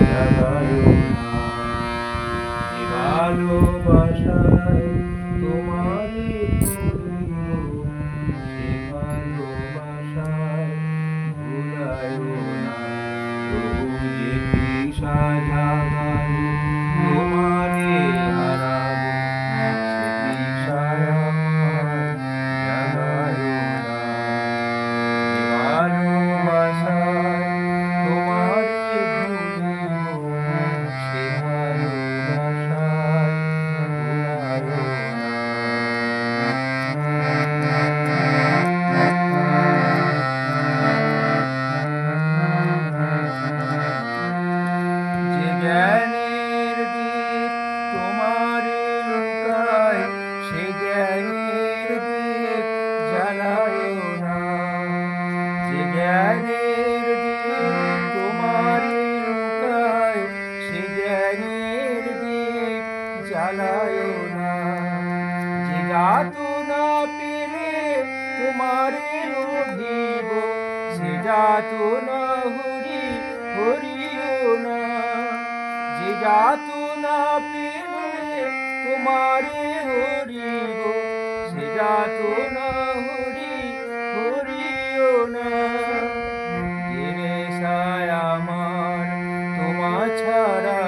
জাগায়ো না। যে ভালোবাসায় তোমারে ভুলিব, সে ভালোবাসায় ভুলায়ো না। প্রভু যে তৃষা জাগালো তোমারে হারাবো, সে তৃষায় আমার জাগায়ো না। যে ভালোবাসায় তোমারে ভুলিব, সে ভালোবাসায় ভুলায়ো না। যে জ্ঞানের দীপ তোমারে লুকায়, সে জ্ঞানের দীপ জ্বালায়ো না। যে জ্ঞানের দীপ তোমারে লুকায়, সে জ্ঞানের দীপ জ্বালায়ো না। যে যাতনা পেলে তোমারে লোভিব, সে যাতনা হরিও না। যে যাতনা পেলে তোমারে হরিব, সে যাতনা হরিও না। যে নেশায় আমার তোমা ছাড়া